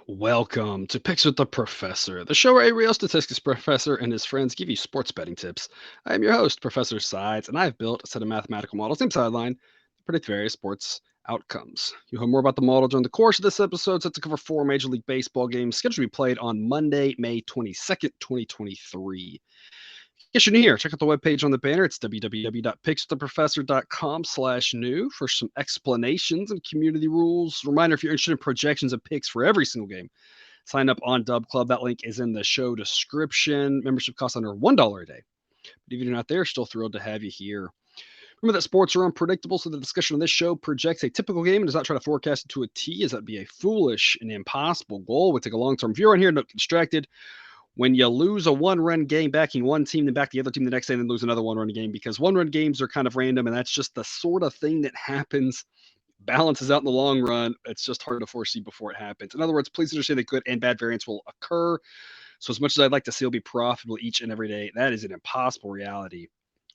Welcome to Picks with the Professor, the show where a real statistics professor and his friends give you sports betting tips. I am your host, Professor Sides, and I've built a set of mathematical models named Sideline to predict various sports outcomes. You'll hear more about the model during the course of this episode, set to cover 4 Major League Baseball games scheduled to be played on Monday, May 22nd, 2023. Yes, you're new here. Check out the webpage on the banner. It's www.pickswiththeprofessor.com/new for some explanations and community rules. Reminder, if you're interested in projections and picks for every single game, sign up on Dub Club. That link is in the show description. Membership costs under $1 a day. But if you're not there, still thrilled to have you here. Remember that sports are unpredictable, so the discussion on this show projects a typical game and does not try to forecast it to a T, as that'd be a foolish and impossible goal. We take a long-term view on here, don't get distracted. When you lose a one-run game backing one team, then back the other team the next day, and then lose another one-run game, because one-run games are kind of random, and that's just the sort of thing that happens. Balances out in the long run. It's just hard to foresee before it happens. In other words, please understand that good and bad variance will occur. So as much as I'd like to see it'll be profitable each and every day, that is an impossible reality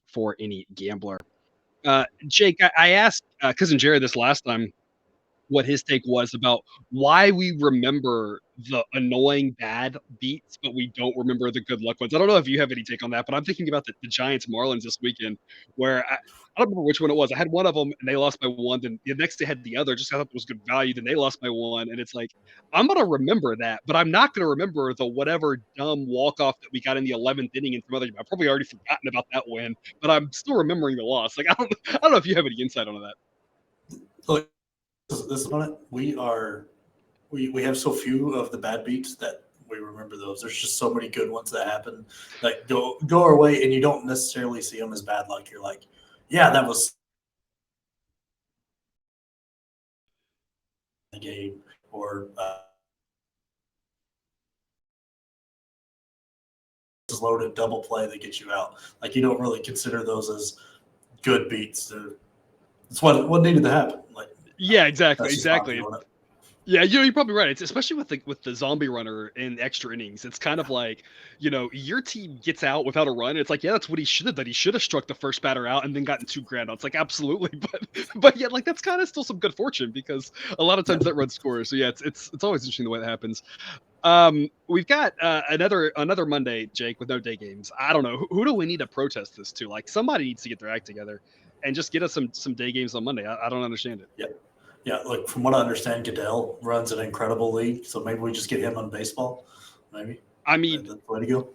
for any gambler. Jake, I asked cousin Jared this last time what his take was about why we remember the annoying bad beats, but we don't remember the good luck ones. I don't know if you have any take on that, but I'm thinking about the Giants Marlins this weekend, where I don't remember which one it was. I had one of them and they lost by one. Then the next day had the other. Just I thought it was good value. Then they lost by one, and it's like I'm gonna remember that, but I'm not gonna remember the whatever dumb walk off that we got in the 11th inning and some other. I've probably already forgotten about that win, but I'm still remembering the loss. Like I don't know if you have any insight on that. Look, this on it. We have so few of the bad beats that we remember those. There's just so many good ones that happen that go our way, and you don't necessarily see them as bad luck. You're like, yeah, that was the game, or loaded double play that gets you out. Like, you don't really consider those as good beats. It's what needed to happen. Like, yeah, exactly. Yeah, you're probably right. It's especially with the zombie runner in extra innings. It's kind of like, your team gets out without a run. It's like, yeah, that's what he should have done. He should have struck the first batter out and then gotten 2 grand. It's like, absolutely, but yeah, like that's kind of still some good fortune, because a lot of times that run scores. So yeah, it's always interesting the way that happens. We've got another Monday, Jake, with no day games. I don't know who do we need to protest this to. Like, somebody needs to get their act together and just get us some day games on Monday. I don't understand it. Yeah, look, from what I understand, Goodell runs an incredible league, so maybe we just get him on baseball. Maybe. I mean, that's the way to go.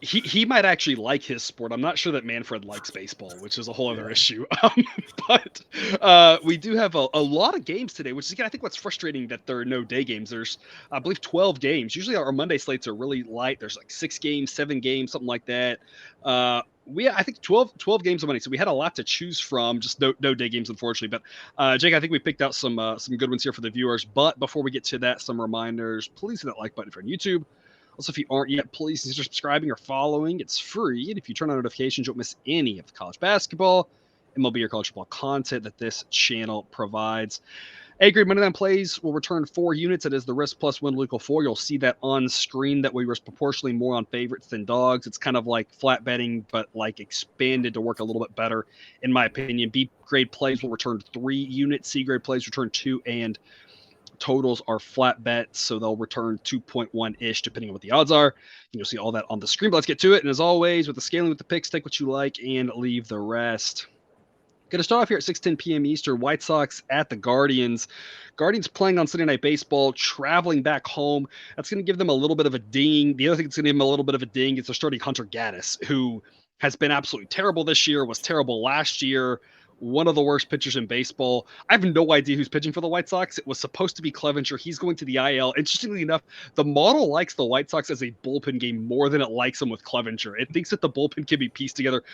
He might actually like his sport. I'm not sure that Manfred likes baseball, which is a whole other issue. But we do have a lot of games today, which is, again, I think what's frustrating that there are no day games. There's, I believe, 12 games. Usually our Monday slates are really light. There's like 6 games, 7 games, something like that. I think 12 games on Monday, so we had a lot to choose from. Just no day games, unfortunately. But Jake, I think we picked out some good ones here for the viewers. But before we get to that, some reminders. Please hit that like button if you're on YouTube. Also, if you aren't yet, please consider subscribing or following. It's free, and if you turn on notifications, you won't miss any of the college basketball, MLB, or college football content that this channel provides. A-grade Moneyline plays will return 4 units. That is the risk plus win will equal 4. You'll see that on screen that we risk proportionally more on favorites than dogs. It's kind of like flat betting, but like expanded to work a little bit better, in my opinion. B-grade plays will return 3 units. C-grade plays return 2, and totals are flat bets, so they'll return 2.1-ish depending on what the odds are. And you'll see all that on the screen. But let's get to it. And as always, with the scaling with the picks, take what you like and leave the rest. Going to start off here at 6:10 p.m. Eastern. White Sox at the Guardians. Guardians playing on Sunday Night Baseball, traveling back home. That's going to give them a little bit of a ding. The other thing that's going to give them a little bit of a ding is they're starting Hunter Gaddis, who has been absolutely terrible this year, was terrible last year. One of the worst pitchers in baseball. I have no idea who's pitching for the White Sox. It was supposed to be Clevenger. He's going to the IL. Interestingly enough, the model likes the White Sox as a bullpen game more than it likes them with Clevenger. It thinks that the bullpen can be pieced together,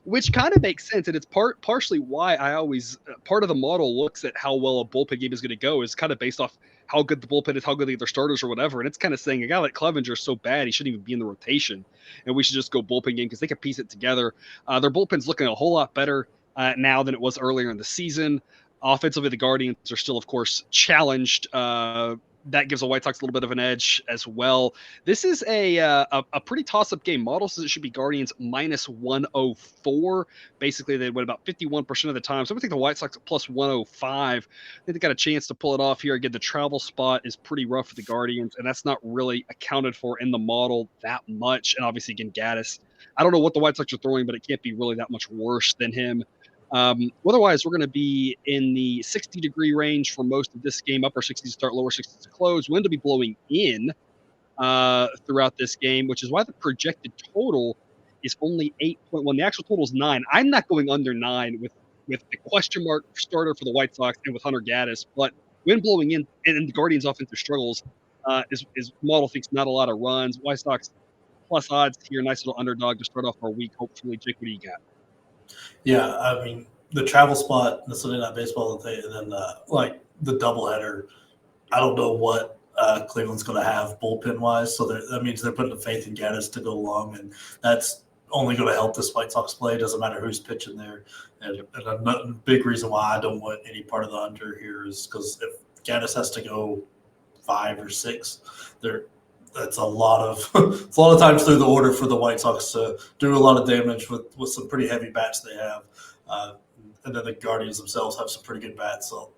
which kind of makes sense. And it's partially why I always, part of the model looks at how well a bullpen game is going to go is kind of based off how good the bullpen is, how good the other starters or whatever. And it's kind of saying a guy like Clevenger is so bad, he shouldn't even be in the rotation. And we should just go bullpen game because they can piece it together. Their bullpen's looking a whole lot better now than it was earlier in the season. Offensively, the Guardians are still, of course, challenged that gives the White Sox a little bit of an edge as well. This is a pretty toss-up game. Model says it should be Guardians minus 104. Basically, they win about 51% of the time. So I'm going to take the White Sox at plus 105. I think they got a chance to pull it off here. Again, the travel spot is pretty rough for the Guardians, and that's not really accounted for in the model that much. And obviously, again, Gaddis, I don't know what the White Sox are throwing, but it can't be really that much worse than him. Otherwise, we're going to be in the 60-degree range for most of this game, upper 60s to start, lower 60s to close. Wind will be blowing in throughout this game, which is why the projected total is only 8.1. The actual total is 9. I'm not going under 9 with the question mark starter for the White Sox and with Hunter Gaddis, but wind blowing in and the Guardians' offensive struggles is model thinks not a lot of runs. White Sox plus odds here, nice little underdog to start off our week. Hopefully, Jake, what do you got? Yeah, I mean the travel spot, the Sunday Night Baseball, and then like the doubleheader. I don't know what Cleveland's going to have bullpen wise, so that means they're putting the faith in Gaddis to go long, and that's only going to help this White Sox play. It doesn't matter who's pitching there, and a big reason why I don't want any part of the under here is because if Gaddis has to go 5 or 6, that's a lot of times through the order for the White Sox to do a lot of damage with some pretty heavy bats they have, and then the Guardians themselves have some pretty good bats. So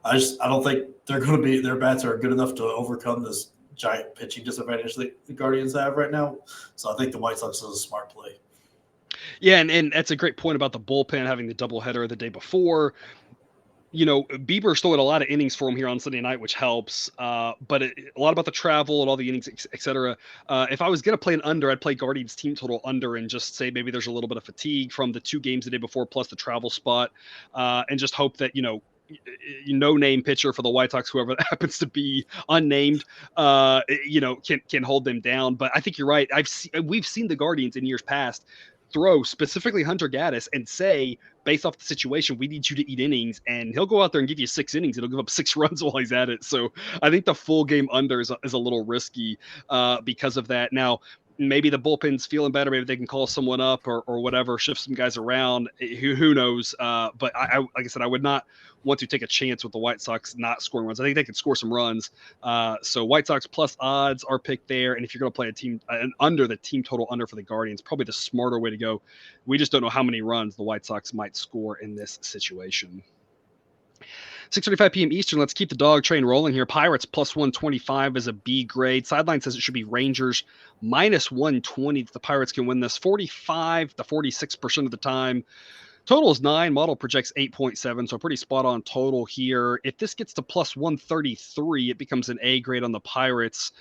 I don't think their bats are good enough to overcome this giant pitching disadvantage that the Guardians have right now. So I think the White Sox is a smart play. Yeah, and that's a great point about the bullpen having the doubleheader the day before. Bieber still had a lot of innings for him here on Sunday night, which helps. But a lot about the travel and all the innings, et cetera. If I was going to play an under, I'd play Guardians team total under and just say maybe there's a little bit of fatigue from the 2 games the day before plus the travel spot, and just hope that, no-name pitcher for the White Sox, whoever that happens to be, unnamed, can hold them down. But I think you're right. We've seen the Guardians in years past throw specifically Hunter Gaddis and say, based off the situation, we need you to eat innings, and he'll go out there and give you 6 innings. It'll give up 6 runs while he's at it. So I think the full game under is a little risky because of that. Now, maybe the bullpen's feeling better. Maybe they can call someone up or whatever, shift some guys around. Who knows? But I, like I said, I would not want to take a chance with the White Sox not scoring runs. I think they could score some runs. So White Sox plus odds are picked there. And if you're going to play an under, the team total under for the Guardians, probably the smarter way to go. We just don't know how many runs the White Sox might score in this situation. 6:35 p.m. Eastern. Let's keep the dog train rolling here. Pirates plus 125 is a B grade. Sideline says it should be Rangers minus 120. The Pirates can win this 45 to 46% of the time. Total is 9. Model projects 8.7, so pretty spot on total here. If this gets to plus 133, it becomes an A grade on the Pirates.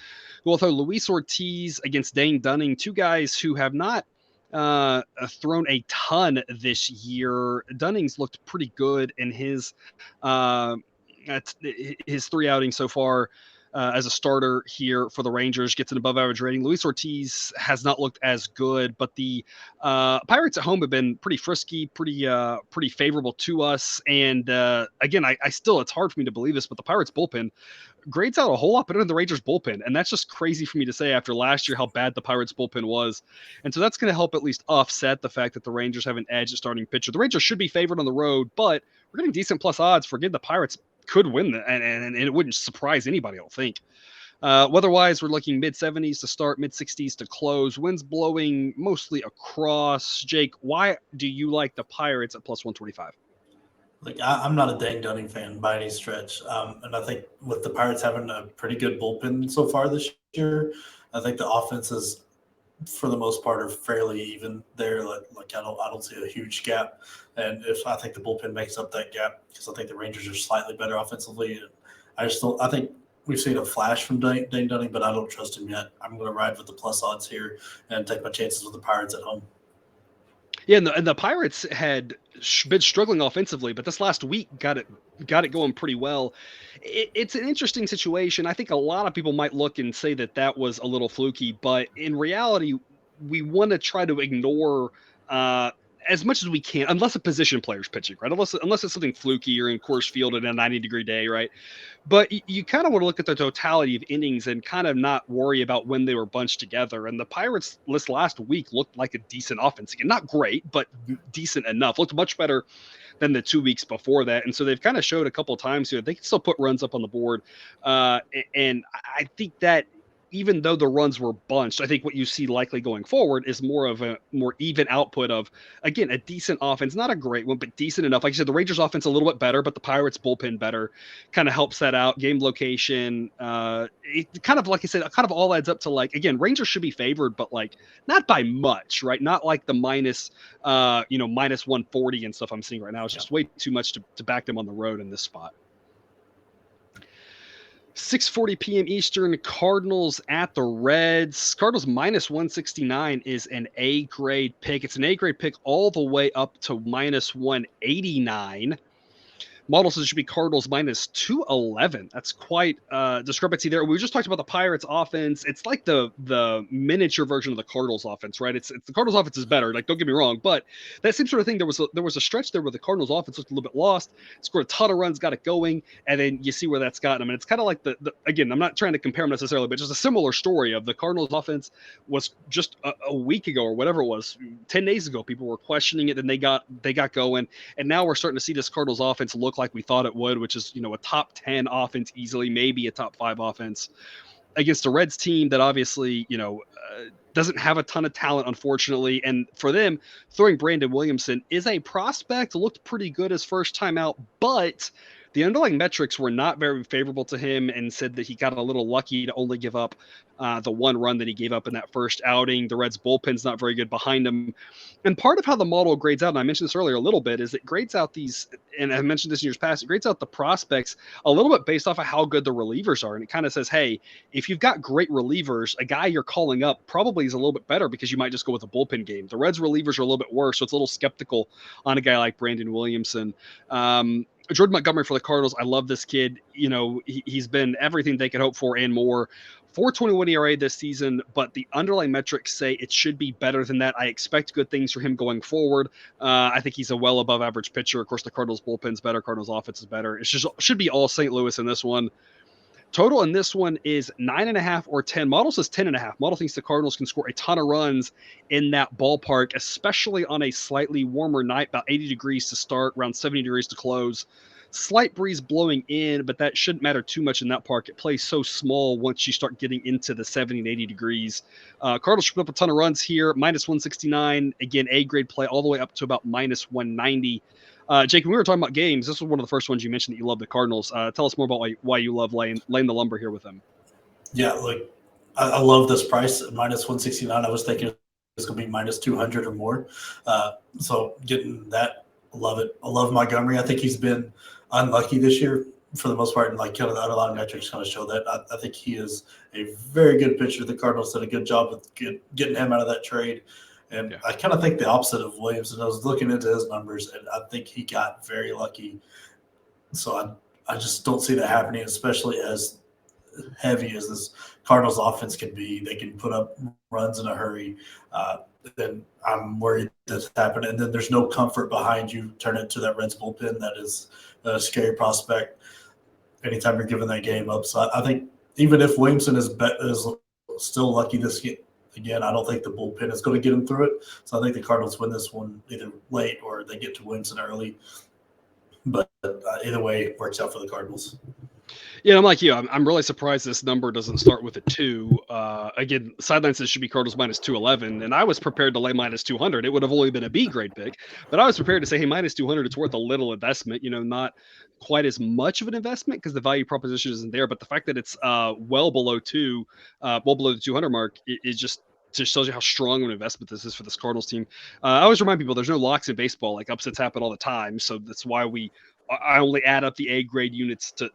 We'll throw Luis Ortiz against Dane Dunning, 2 guys who have not thrown a ton this year. Dunning's looked pretty good in his 3 outings so far as a starter here for the Rangers. Gets an above average rating. Luis Ortiz has not looked as good, but the Pirates at home have been pretty frisky, pretty favorable to us. And again, I still, it's hard for me to believe this, but the Pirates bullpen grades out a whole lot better than the Rangers bullpen. And that's just crazy for me to say after last year how bad the Pirates bullpen was. And so that's going to help at least offset the fact that the Rangers have an edge at starting pitcher. The Rangers should be favored on the road, but we're getting decent plus odds for, again, the Pirates could win and it wouldn't surprise anybody, I don't think. Weather-wise, we're looking mid-70s to start, mid-60s to close. Winds blowing mostly across. Jake, why do you like the Pirates at plus 125? Like I'm not a Dane Dunning fan by any stretch, and I think with the Pirates having a pretty good bullpen so far this year, I think the offense is, for the most part, are fairly even there. Like I don't see a huge gap, and if I think the bullpen makes up that gap because I think the Rangers are slightly better offensively. And I think we've seen a flash from Dane Dunning, but I don't trust him yet. I'm going to ride with the plus odds here and take my chances with the Pirates at home. Yeah, and the Pirates had been struggling offensively, but this last week got it going pretty well. It's an interesting situation. I think a lot of people might look and say that was a little fluky, but in reality, we want to try to ignore as much as we can, unless a position player's pitching, right? Unless it's something fluky or in Coors Field in a 90-degree day, right? But you kind of want to look at the totality of innings and kind of not worry about when they were bunched together. And the Pirates list last week looked like a decent offense again, not great, but decent enough. Looked much better than the 2 weeks before that. And so they've kind of showed a couple of times here they can still put runs up on the board. And I think that even though the runs were bunched, I think what you see likely going forward is more of a more even output of, again, a decent offense, not a great one, but decent enough. Like you said, the Rangers offense a little bit better, but the Pirates bullpen better kind of helps that out. Game location, it kind of, like I said, kind of all adds up to, like, again, Rangers should be favored, but like not by much, right? Not like the minus 140 and stuff I'm seeing right now. It's just way too much to back them on the road in this spot. 6:40 p.m. Eastern, Cardinals at the Reds. Cardinals minus 169 is an A grade pick. It's an A grade pick all the way up to minus 189. Model says it should be Cardinals minus 211. That's quite discrepancy there. We just talked about the Pirates offense. It's like the miniature version of the Cardinals offense, right? It's the Cardinals offense is better. Like, don't get me wrong, but that same sort of thing. There was a stretch there where the Cardinals offense looked a little bit lost, scored a ton of runs, got it going, and then you see where that's gotten them. And it's kind of like the again, I'm not trying to compare them necessarily, but just a similar story of the Cardinals offense was just a week ago or whatever it was, 10 days ago, people were questioning it, and they got going, and now we're starting to see this Cardinals offense look like we thought it would, which is, a top 10 offense easily, maybe a top 5 offense against a Reds team that obviously, doesn't have a ton of talent, unfortunately. And for them, throwing Brandon Williamson is a prospect, looked pretty good his first time out, but the underlying metrics were not very favorable to him, and said that he got a little lucky to only give up the one run that he gave up in that first outing. The Reds bullpen's not very good behind him. And part of how the model grades out, and I mentioned this earlier a little bit, is it grades out these, and I mentioned this in years past, it grades out the prospects a little bit based off of how good the relievers are. And it kind of says, hey, if you've got great relievers, a guy you're calling up probably is a little bit better because you might just go with a bullpen game. The Reds relievers are a little bit worse, so it's a little skeptical on a guy like Brandon Williamson. Jordan Montgomery for the Cardinals. I love this kid. He's been everything they could hope for and more. 4.21 ERA this season, but the underlying metrics say it should be better than that. I expect good things for him going forward. I think he's a well above average pitcher. Of course, the Cardinals bullpen's better. Cardinals offense is better. It should be all St. Louis in this one. Total in this one is 9.5 or 10. Model says 10.5. Model thinks the Cardinals can score a ton of runs in that ballpark, especially on a slightly warmer night, about 80 degrees to start, around 70 degrees to close. Slight breeze blowing in, but that shouldn't matter too much in that park. It plays so small once you start getting into the 70 and 80 degrees. Cardinals should put up a ton of runs here. Minus 169. Again, A grade play all the way up to about minus 190. Jake, when we were talking about games, this was one of the first ones you mentioned that you love the Cardinals. Tell us more about why you love laying the lumber here with them. Yeah, like I love this price at minus 169. I was thinking it's going to be minus 200 or more. So getting that, love it. I love Montgomery. I think he's been unlucky this year for the most part, and like kind of the underlying metrics kind of show that. I think he is a very good pitcher. The Cardinals did a good job with getting him out of that trade. And yeah, I kind of think the opposite of Williamson. I was looking into his numbers, and I think he got very lucky. So I just don't see that happening, especially as heavy as this Cardinals offense can be. They can put up runs in a hurry. Then I'm worried that's happening. And then there's no comfort behind you. Turn it to that Reds bullpen. That is a scary prospect anytime you're giving that game up. So I think even if Williamson is still lucky this game, again, I don't think the bullpen is going to get him through it. So I think the Cardinals win this one either late or they get to Williamson early. But either way, it works out for the Cardinals. Yeah, I'm like you. I'm really surprised this number doesn't start with a 2. Again, sideline says should be Cardinals minus 211, and I was prepared to lay minus 200. It would have only been a B grade pick, but I was prepared to say, hey, minus 200, it's worth a little investment. Not quite as much of an investment because the value proposition isn't there. But the fact that it's well below the 200 mark, it just shows you how strong of an investment this is for this Cardinals team. I always remind people there's no locks in baseball. Like, upsets happen all the time, so that's why I only add up the A grade units to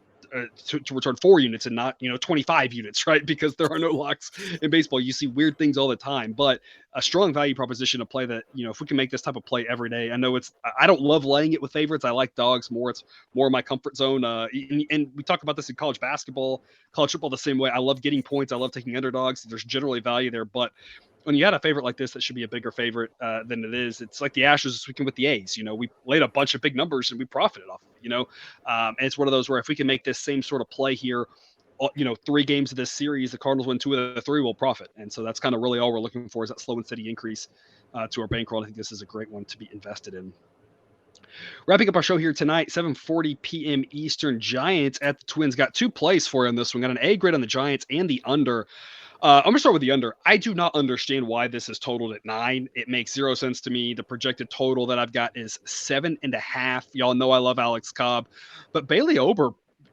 return 4 units and not 25 units, right? Because there are no locks in baseball. You see weird things all the time, but a strong value proposition to play that, if we can make this type of play every day. I know I don't love laying it with favorites. I like dogs more. It's more my comfort zone. And we talk about this in college basketball, college football the same way. I love getting points. I love taking underdogs. There's generally value there, but when you had a favorite like this that should be a bigger favorite than it is, it's like the Astros this weekend with the A's. We laid a bunch of big numbers and we profited off of it. And it's one of those where if we can make this same sort of play here, 3 games of this series, the Cardinals win 2 of the 3, will profit. And so that's kind of really all we're looking for, is that slow and steady increase to our bankroll. I think this is a great one to be invested in. Wrapping up our show here tonight, 7:40 p.m. Eastern. Giants at the Twins. Got 2 plays for you on this one. Got an A grade on the Giants and the under. I'm going to start with the under. I do not understand why this is totaled at 9. It makes 0 sense to me. The projected total that I've got is 7.5. Y'all know I love Alex Cobb, but Bailey Ober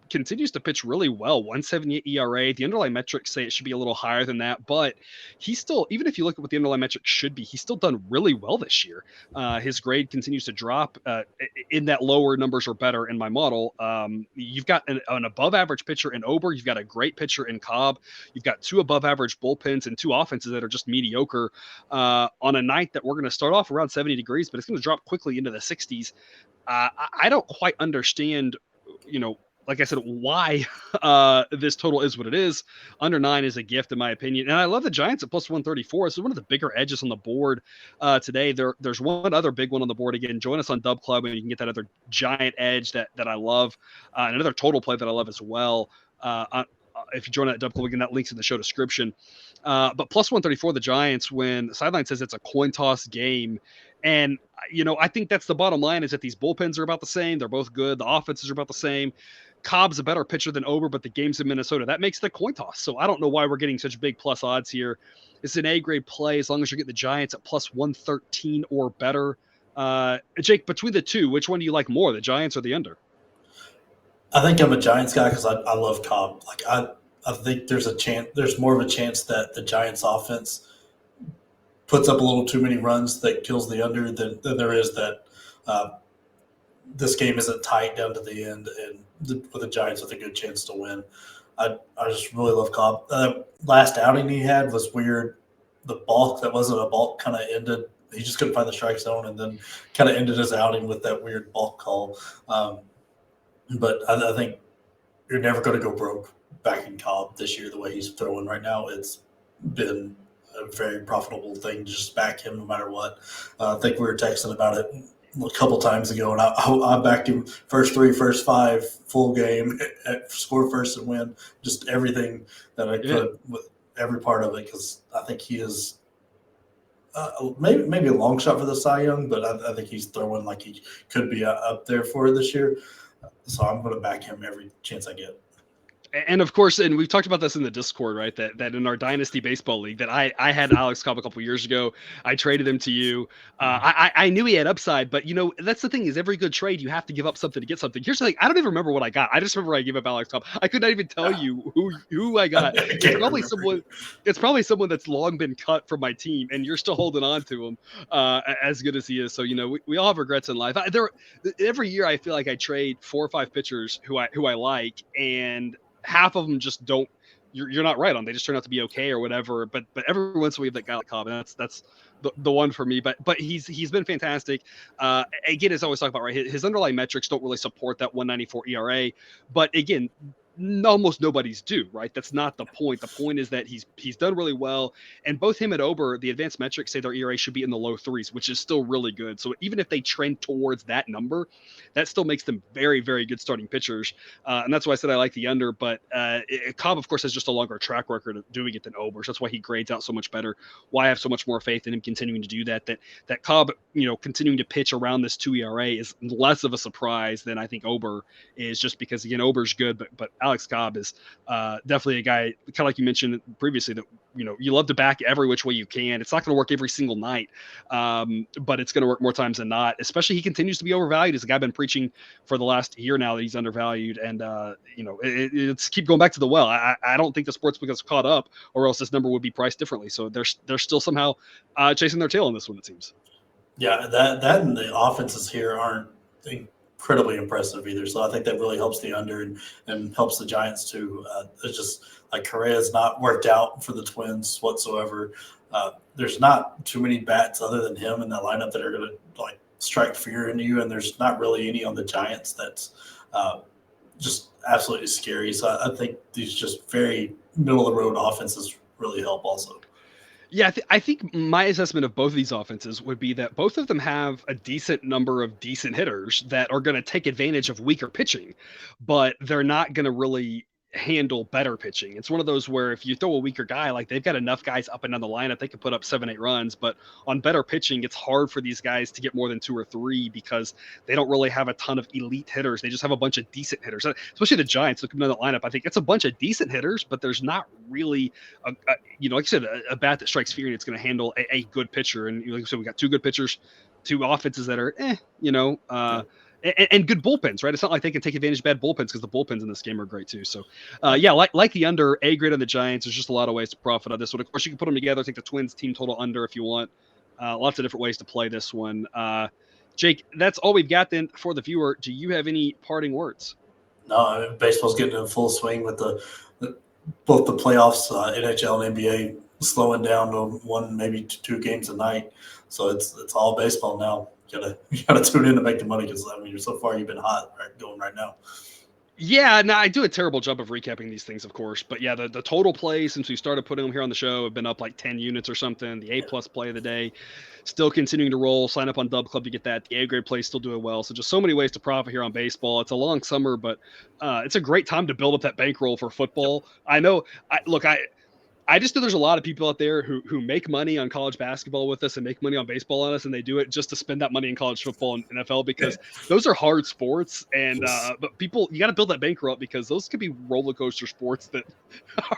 continues to pitch really well. 1.78 ERA. The underlying metrics say it should be a little higher than that, but he's still, even if you look at what the underlying metrics should be, he's still done really well this year. His grade continues to drop in that lower numbers are better in my model. You've got an above average pitcher in Ober. You've got a great pitcher in Cobb. You've got 2 above average bullpens and 2 offenses that are just mediocre on a night that we're going to start off around 70 degrees, but it's going to drop quickly into the 60s. I don't quite understand, like I said, why this total is what it is. Under 9 is a gift, in my opinion. And I love the Giants at plus 134. This is one of the bigger edges on the board today. There's one other big one on the board. Again, join us on Dub Club and you can get that other giant edge that I love. And another total play that I love as well. If you join that Dub Club, again, that link's in the show description. But plus 134, the Giants, when the sideline says it's a coin toss game. And, I think that's the bottom line, is that these bullpens are about the same. They're both good. The offenses are about the same. Cobb's a better pitcher than Ober, but the game's in Minnesota. That makes the coin toss. So I don't know why we're getting such big plus odds here. It's an A-grade play as long as you get the Giants at plus 113 or better. Jake, between the two, which one do you like more, the Giants or the under? I think I'm a Giants guy because I love Cobb. Like I think there's more of a chance that the Giants offense puts up a little too many runs that kills the under than there is that this game isn't tight down to the end and with the Giants with a good chance to win. I just really love Cobb. Last outing he had was weird. The balk that wasn't a balk kind of ended. He just couldn't find the strike zone and then kind of ended his outing with that weird balk call. But I think you're never going to go broke backing Cobb this year the way he's throwing right now. It's been a very profitable thing to just back him no matter what. I think we were texting about it a couple times ago, and I backed him first 3, first 5, full game, score first and win, just everything that I could with every part of it, because I think he is maybe a long shot for the Cy Young, but I think he's throwing like he could be up there for it this year. So I'm going to back him every chance I get. And of course, and we've talked about this in the Discord, right? That in our Dynasty Baseball League, that I had Alex Cobb a couple years ago. I traded him to you. I knew he had upside, but that's the thing, is every good trade you have to give up something to get something. Here's the thing: I don't even remember what I got. I just remember I gave up Alex Cobb. I could not even tell you who I got. It's probably someone that's long been cut from my team, and you're still holding on to him, as good as he is. So we all have regrets in life. Every year I feel like I trade 4 or 5 pitchers who I like, and half of them just don't. You're not right on. They just turn out to be okay or whatever. But every once in a while we have that guy like Cobb, and that's the one for me. But he's been fantastic. Again, as I always talk about, right? His underlying metrics don't really support that 1.94 ERA. But again, almost nobody's do, right? That's not the point. The point is that he's done really well, and both him and Ober, the advanced metrics say their ERA should be in the low 3s, which is still really good. So even if they trend towards that number, that still makes them very, very good starting pitchers, and that's why I said I like the under. But Cobb, of course, has just a longer track record of doing it than Ober, so that's why he grades out so much better. Why I have so much more faith in him continuing to do that. That Cobb, continuing to pitch around this 2 ERA is less of a surprise than I think Ober is, just because again Ober's good, but Alex Cobb is definitely a guy, kind of like you mentioned previously, that you love to back every which way you can. It's not going to work every single night, but it's going to work more times than not. Especially he continues to be overvalued, as a guy I've been preaching for the last year now that he's undervalued, and it's keep going back to the well. I don't think the sportsbook has caught up, or else this number would be priced differently. So they're still somehow chasing their tail on this one, it seems. Yeah, that and the offenses here aren't incredibly impressive either. So I think that really helps the under and helps the Giants too. It's just like Correa's not worked out for the Twins whatsoever. There's not too many bats other than him in that lineup that are going to like strike fear into you, and there's not really any on the Giants that's just absolutely scary. So I think these just very middle of the road offenses really help also. Yeah, I think my assessment of both of these offenses would be that both of them have a decent number of decent hitters that are going to take advantage of weaker pitching, but they're not going to really handle better pitching. It's one of those where if you throw a weaker guy, like they've got enough guys up and down the lineup, they can put up 7, 8 runs, but on better pitching, it's hard for these guys to get more than 2 or 3 because they don't really have a ton of elite hitters. They just have a bunch of decent hitters, especially the Giants. Looking at the lineup, I think it's a bunch of decent hitters, but there's not really like you said, a bat that strikes fear and it's going to handle a good pitcher. And like I said, we got 2 good pitchers, 2 offenses that are, and good bullpens, right? It's not like they can take advantage of bad bullpens because the bullpens in this game are great too. So, yeah, like the under, A grade on the Giants. There's just a lot of ways to profit on this one. Of course, you can put them together. Take the Twins team total under if you want. Lots of different ways to play this one. Jake, that's all we've got then for the viewer. Do you have any parting words? No, I mean, baseball's getting in full swing with both the playoffs, NHL and NBA slowing down to 1, maybe 2 games a night. So it's all baseball now. You gotta tune in to make the money because I mean, so far you've been hot going right now. Yeah, no, I do a terrible job of recapping these things, of course. But yeah, the total play since we started putting them here on the show have been up like 10 units or something. The A plus play of the day still continuing to roll. Sign up on Dub Club to get that. The A grade play still doing well. So just so many ways to profit here on baseball. It's a long summer, but it's a great time to build up that bankroll for football. I know. I just know there's a lot of people out there who make money on college basketball with us and make money on baseball on us, and they do it just to spend that money in college football and NFL because those are hard sports. And but people, you got to build that bankroll up because those could be roller coaster sports that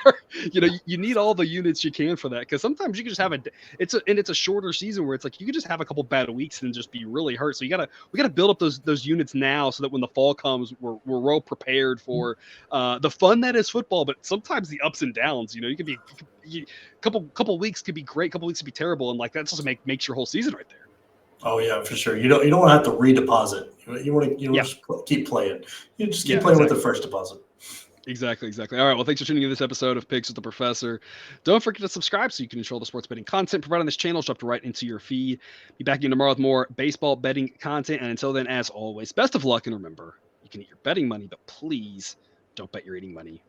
are, you need all the units you can for that because sometimes you can just have it's a shorter season where it's like you can just have a couple bad weeks and just be really hurt. So we gotta build up those units now so that when the fall comes, we're well prepared for the fun that is football, but sometimes the ups and downs. You can be couple weeks could be great, couple weeks could be terrible, and like that just makes your whole season right there. Oh yeah, for sure. You don't want to have to redeposit. You want to just keep playing. You just keep playing with the first deposit. Exactly. All right. Well, thanks for tuning in to this episode of Picks with the Professor. Don't forget to subscribe so you can control the sports betting content provided on this channel. Dropped right into your feed. Be back again tomorrow with more baseball betting content. And until then, as always, best of luck. And remember, you can eat your betting money, but please don't bet your eating money.